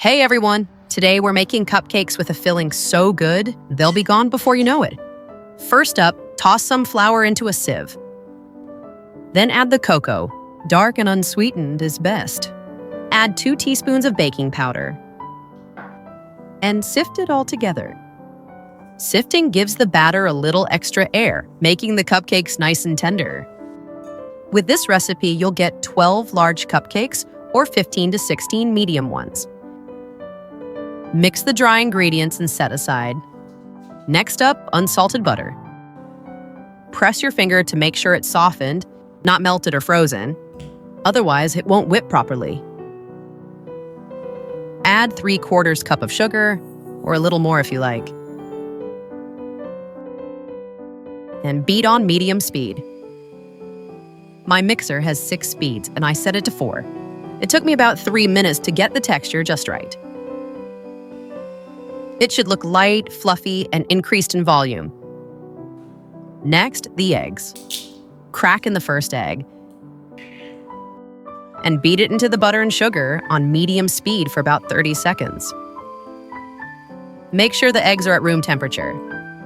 Hey everyone! Today we're making cupcakes with a filling so good, they'll be gone before you know it. First up, toss some flour into a sieve. Then add the cocoa. Dark and unsweetened is best. Add 2 teaspoons of baking powder. And sift it all together. Sifting gives the batter a little extra air, making the cupcakes nice and tender. With this recipe, you'll get 12 large cupcakes or 15 to 16 medium ones. Mix the dry ingredients and set aside. Next up, unsalted butter. Press your finger to make sure it's softened, not melted or frozen. Otherwise, it won't whip properly. Add 3/4 cup of sugar, or a little more if you like. And beat on medium speed. My mixer has 6 speeds, and I set it to 4. It took me about 3 minutes to get the texture just right. It should look light, fluffy, and increased in volume. Next, the eggs. Crack in the first egg. And beat it into the butter and sugar on medium speed for about 30 seconds. Make sure the eggs are at room temperature.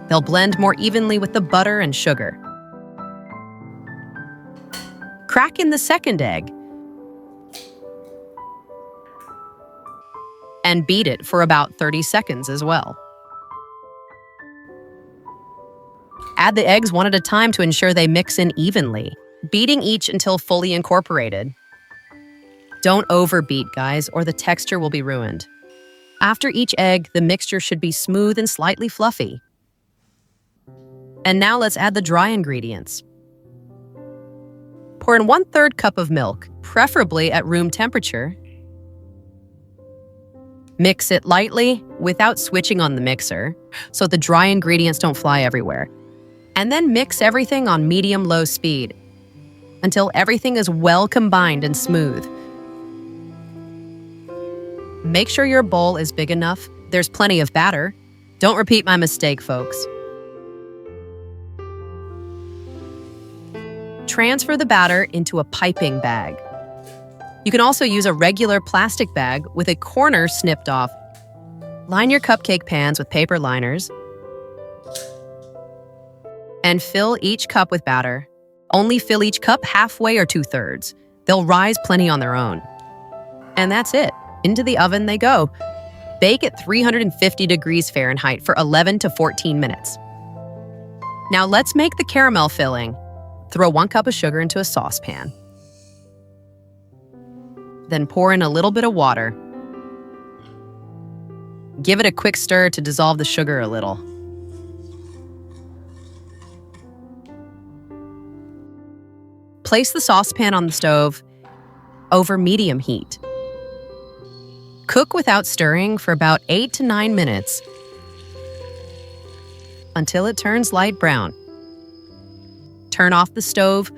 They'll blend more evenly with the butter and sugar. Crack in the second egg. And beat it for about 30 seconds as well. Add the eggs one at a time to ensure they mix in evenly, beating each until fully incorporated. Don't overbeat, guys, or the texture will be ruined. After each egg, the mixture should be smooth and slightly fluffy. And now let's add the dry ingredients. Pour in 1/3 cup of milk, preferably at room temperature. Mix it lightly without switching on the mixer, so the dry ingredients don't fly everywhere. And then mix everything on medium-low speed until everything is well combined and smooth. Make sure your bowl is big enough. There's plenty of batter. Don't repeat my mistake, folks. Transfer the batter into a piping bag. You can also use a regular plastic bag with a corner snipped off. Line your cupcake pans with paper liners and fill each cup with batter. Only fill each cup halfway or 2/3. They'll rise plenty on their own. And that's it. Into the oven they go. Bake at 350 degrees Fahrenheit for 11 to 14 minutes. Now let's make the caramel filling. Throw 1 cup of sugar into a saucepan. Then pour in a little bit of water. Give it a quick stir to dissolve the sugar a little. Place the saucepan on the stove over medium heat. Cook without stirring for about 8 to 9 minutes until it turns light brown. Turn off the stove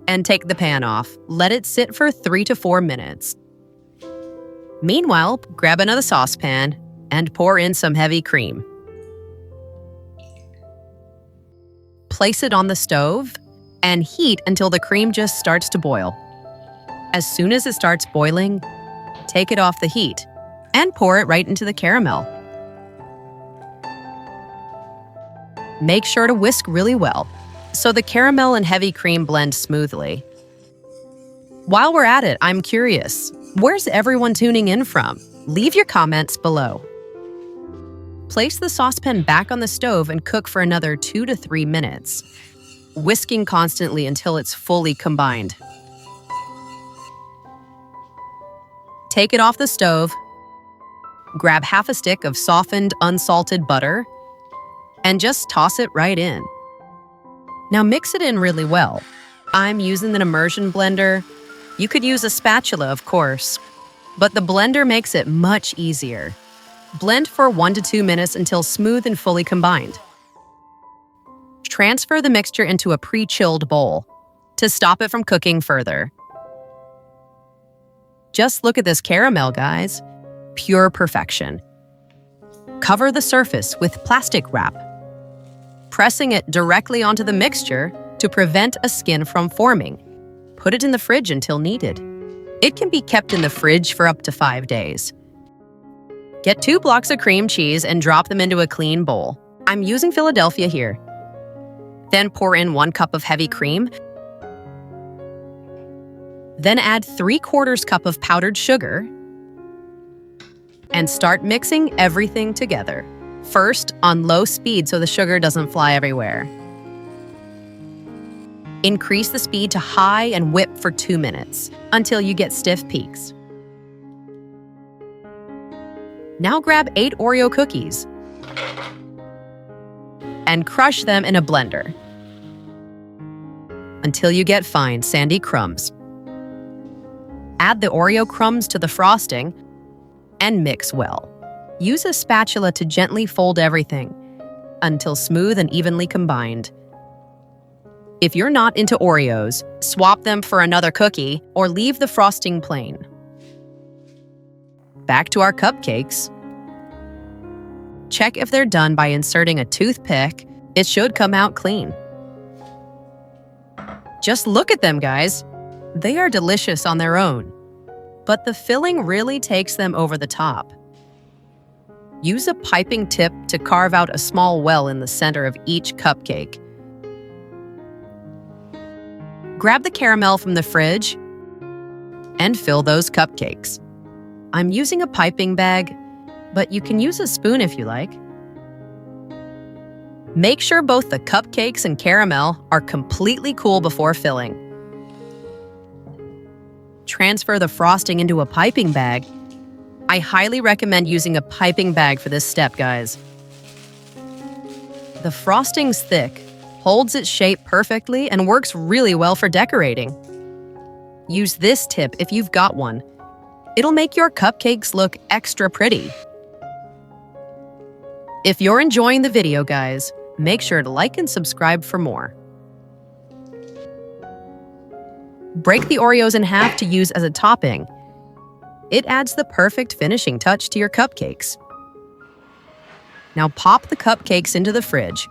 and take the pan off. Let it sit for 3 to 4 minutes. Meanwhile, grab another saucepan and pour in some heavy cream. Place it on the stove and heat until the cream just starts to boil. As soon as it starts boiling, take it off the heat and pour it right into the caramel. Make sure to whisk really well so the caramel and heavy cream blend smoothly. While we're at it, I'm curious, where's everyone tuning in from? Leave your comments below. Place the saucepan back on the stove and cook for another 2 to 3 minutes, whisking constantly until it's fully combined. Take it off the stove, grab half a stick of softened unsalted butter, and just toss it right in. Now mix it in really well. I'm using an immersion blender. You could use a spatula, of course, but the blender makes it much easier. Blend for 1 to 2 minutes until smooth and fully combined. Transfer the mixture into a pre-chilled bowl to stop it from cooking further. Just look at this caramel, guys. Pure perfection. Cover the surface with plastic wrap, pressing it directly onto the mixture to prevent a skin from forming. Put it in the fridge until needed. It can be kept in the fridge for up to 5 days. Get 2 blocks of cream cheese and drop them into a clean bowl. I'm using Philadelphia here. Then pour in 1 cup of heavy cream. Then add 3/4 cup of powdered sugar and start mixing everything together. First, on low speed so the sugar doesn't fly everywhere. Increase the speed to high and whip for 2 minutes until you get stiff peaks. Now grab 8 Oreo cookies and crush them in a blender until you get fine, sandy crumbs. Add the Oreo crumbs to the frosting and mix well. Use a spatula to gently fold everything until smooth and evenly combined. If you're not into Oreos, swap them for another cookie or leave the frosting plain. Back to our cupcakes. Check if they're done by inserting a toothpick. It should come out clean. Just look at them, guys. They are delicious on their own, but the filling really takes them over the top. Use a piping tip to carve out a small well in the center of each cupcake. Grab the caramel from the fridge and fill those cupcakes. I'm using a piping bag, but you can use a spoon if you like. Make sure both the cupcakes and caramel are completely cool before filling. Transfer the frosting into a piping bag. I highly recommend using a piping bag for this step, guys. The frosting's thick, holds its shape perfectly, and works really well for decorating. Use this tip if you've got one. It'll make your cupcakes look extra pretty. If you're enjoying the video, guys, make sure to like and subscribe for more. Break the Oreos in half to use as a topping. It adds the perfect finishing touch to your cupcakes. Now pop the cupcakes into the fridge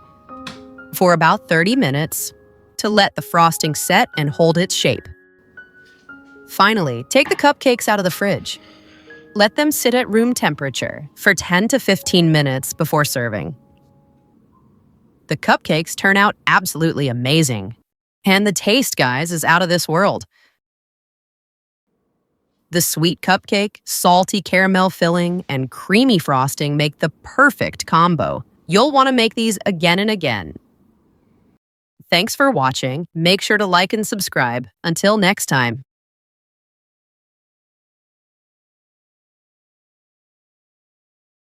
for about 30 minutes to let the frosting set and hold its shape. Finally, take the cupcakes out of the fridge. Let them sit at room temperature for 10 to 15 minutes before serving. The cupcakes turn out absolutely amazing. And the taste, guys, is out of this world. The sweet cupcake, salty caramel filling, and creamy frosting make the perfect combo. You'll want to make these again and again. Thanks for watching. Make sure to like and subscribe. Until next time.